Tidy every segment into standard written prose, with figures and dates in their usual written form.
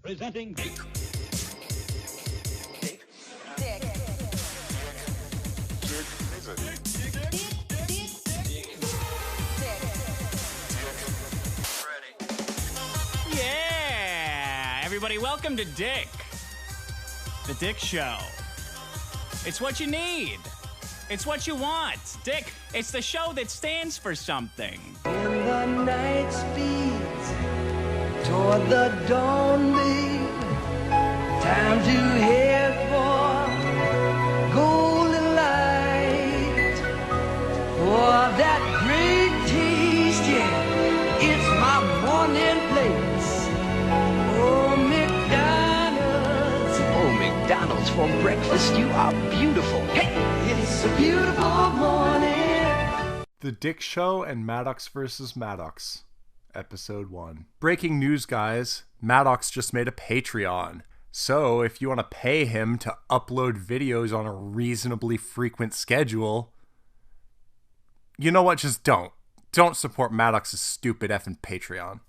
Presenting Dick. Dick. Dick. Yeah! Everybody, welcome to Dick. The Dick Show. It's what you need. It's what you want. Dick, it's the show that stands for something. In the night speeds toward the dawn, babe. Time to head for golden light. For that great taste, yeah, it's my morning place. Oh, McDonald's for breakfast, you are beautiful. Hey, it's a beautiful morning. The Dick Show and Maddox vs. Maddox, Episode 1. Breaking news, guys. Maddox just made a Patreon. So, if you want to pay him to upload videos on a reasonably frequent schedule, you know what? Just don't. Don't support Maddox's stupid effing Patreon.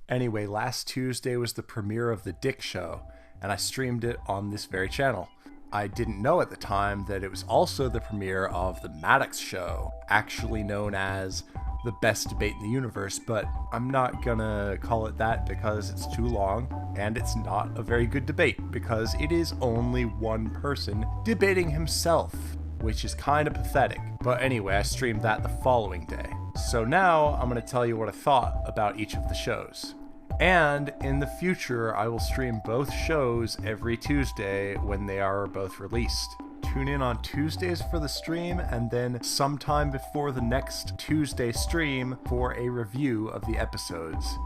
Anyway, last Tuesday was the premiere of The Dick Show, and I streamed it on this very channel. I didn't know at the time that it was also the premiere of The Maddox Show, actually known as the best debate in the universe, but I'm not gonna call it that because it's too long, and it's not a very good debate because it is only one person debating himself, which is kind of pathetic. But anyway, I streamed that the following day. So now I'm gonna tell you what I thought about each of the shows. And in the future, I will stream both shows every Tuesday when they are both released. Tune in on Tuesdays for the stream, and then sometime before the next Tuesday stream for a review of the episodes.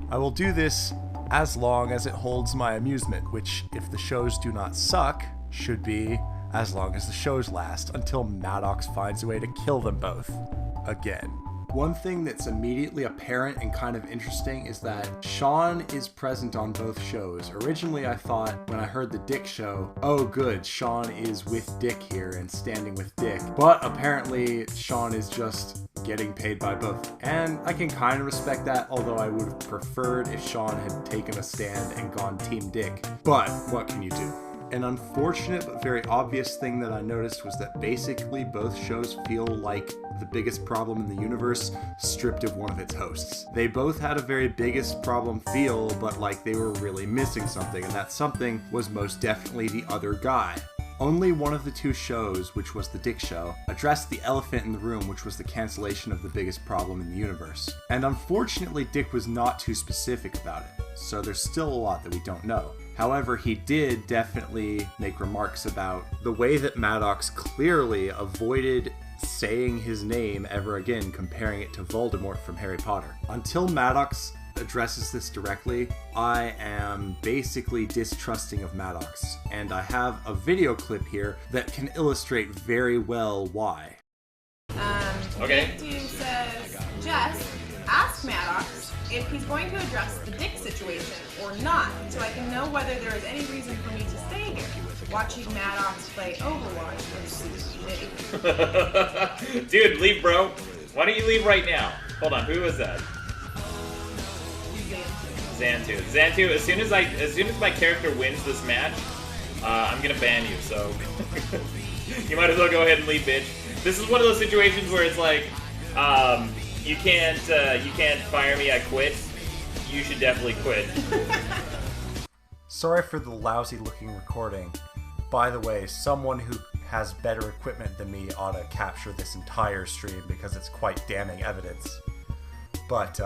I will do this as long as it holds my amusement, which, if the shows do not suck, should be as long as the shows last, until Maddox finds a way to kill them both. Again. One thing that's immediately apparent and kind of interesting is that Sean is present on both shows. Originally, I thought when I heard the Dick Show, oh good, Sean is with Dick here and standing with Dick. But apparently, Sean is just getting paid by both. And I can kind of respect that, although I would have preferred if Sean had taken a stand and gone Team Dick. But what can you do? An unfortunate but very obvious thing that I noticed was that basically both shows feel like the biggest problem in the universe stripped of one of its hosts. They both had a very biggest problem feel, but like they were really missing something, and that something was most definitely the other guy. Only one of the two shows, which was the Dick Show, addressed the elephant in the room, which was the cancellation of the biggest problem in the universe. And unfortunately, Dick was not too specific about it, so there's still a lot that we don't know. However, he did definitely make remarks about the way that Maddox clearly avoided saying his name ever again, comparing it to Voldemort from Harry Potter. Until Maddox addresses this directly, I am basically distrusting of Maddox, and I have a video clip here that can illustrate very well why. Okay. Dude says, Jess, ask Maddox if he's going to address the Dick situation or not, so I can know whether there is any reason for me to stay here, watching Maddox play Overwatch with Susie. Dude, leave, bro. Why don't you leave right now? Hold on, who was that? Xantu. Xantu, as soon as my character wins this match, I'm gonna ban you, so you might as well go ahead and leave, bitch. This is one of those situations where it's like, you can't fire me, I quit. You should definitely quit. Sorry for the lousy looking recording. By the way, someone who has better equipment than me ought to capture this entire stream because it's quite damning evidence. But,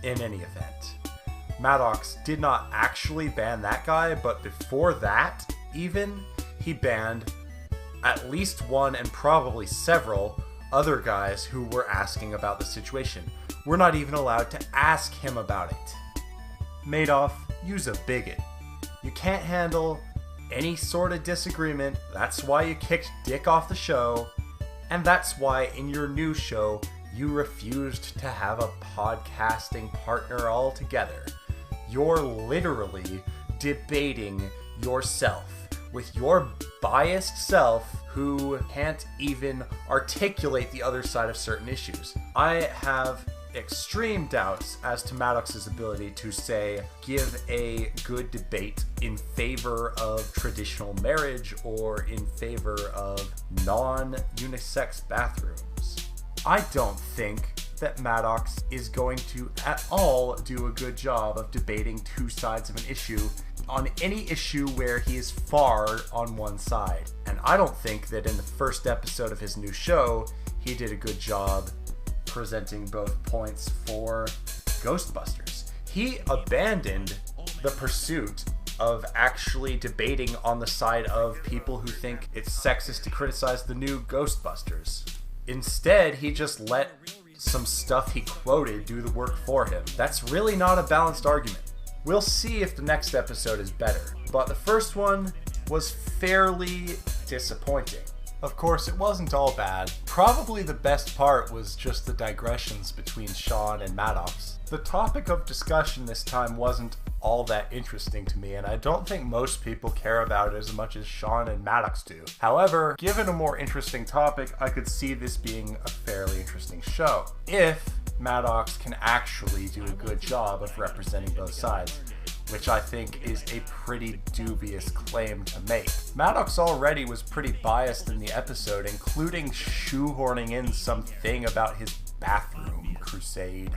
in any event, Maddox did not actually ban that guy, but before that, even, he banned at least one and probably several other guys who were asking about the situation. We're not even allowed to ask him about it. Madoff, you's a bigot. You can't handle any sort of disagreement. That's why you kicked Dick off the show. And that's why in your new show, you refused to have a podcasting partner altogether. You're literally debating yourself with your biased self who can't even articulate the other side of certain issues. I have extreme doubts as to Maddox's ability to, say, give a good debate in favor of traditional marriage or in favor of non-unisex bathrooms. I don't think that Maddox is going to at all do a good job of debating two sides of an issue on any issue where he is far on one side. And I don't think that in the first episode of his new show, he did a good job presenting both points for Ghostbusters. He abandoned the pursuit of actually debating on the side of people who think it's sexist to criticize the new Ghostbusters. Instead, he just let some stuff he quoted do the work for him. That's really not a balanced argument. We'll see if the next episode is better, but the first one was fairly disappointing. Of course, it wasn't all bad. Probably the best part was just the digressions between Sean and Maddox. The topic of discussion this time wasn't all that interesting to me, and I don't think most people care about it as much as Sean and Maddox do. However, given a more interesting topic, I could see this being a fairly interesting show, if Maddox can actually do a good job of representing both sides, which I think is a pretty dubious claim to make. Maddox already was pretty biased in the episode, including shoehorning in something about his bathroom crusade.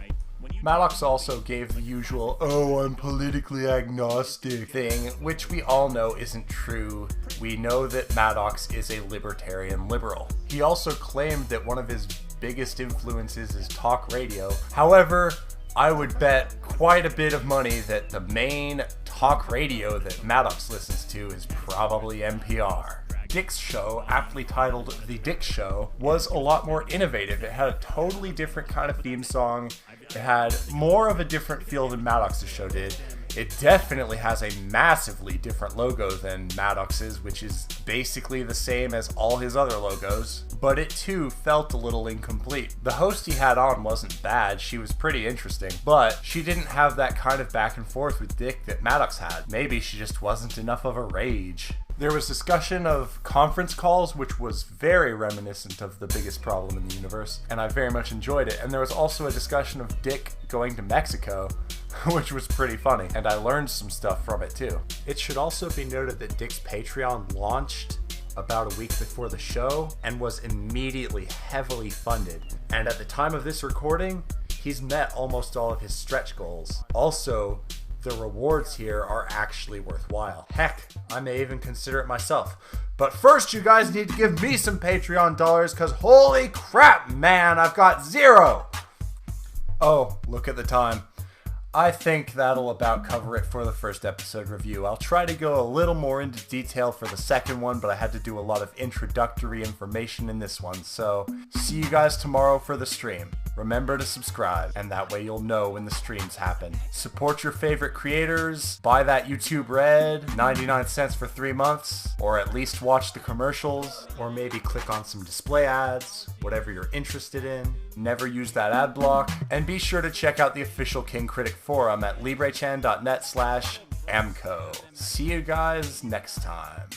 Maddox also gave the usual, "oh, I'm politically agnostic" thing, which we all know isn't true. We know that Maddox is a libertarian liberal. He also claimed that one of his biggest influences is talk radio. However, I would bet quite a bit of money that the main talk radio that Maddox listens to is probably NPR. Dick's show, aptly titled The Dick Show, was a lot more innovative. It had a totally different kind of theme song. It had more of a different feel than Maddox's show did. It definitely has a massively different logo than Maddox's, which is basically the same as all his other logos, but it too felt a little incomplete. The host he had on wasn't bad, she was pretty interesting, but she didn't have that kind of back and forth with Dick that Maddox had. Maybe she just wasn't enough of a rage. There was discussion of conference calls, which was very reminiscent of The Biggest Problem in the Universe, and I very much enjoyed it. And there was also a discussion of Dick going to Mexico, which was pretty funny, and I learned some stuff from it too. It should also be noted that Dick's Patreon launched about a week before the show and was immediately heavily funded. And at the time of this recording, he's met almost all of his stretch goals. Also, the rewards here are actually worthwhile. Heck, I may even consider it myself. But first, you guys need to give me some Patreon dollars, because holy crap, man, I've got 0! Oh, look at the time. I think that'll about cover it for the first episode review. I'll try to go a little more into detail for the second one, but I had to do a lot of introductory information in this one, so see you guys tomorrow for the stream. Remember to subscribe, and that way you'll know when the streams happen. Support your favorite creators, buy that YouTube Red, 99 cents for 3 months, or at least watch the commercials, or maybe click on some display ads, whatever you're interested in. Never use that ad block, and be sure to check out the official King Critic forum at librechan.net/amco. See you guys next time.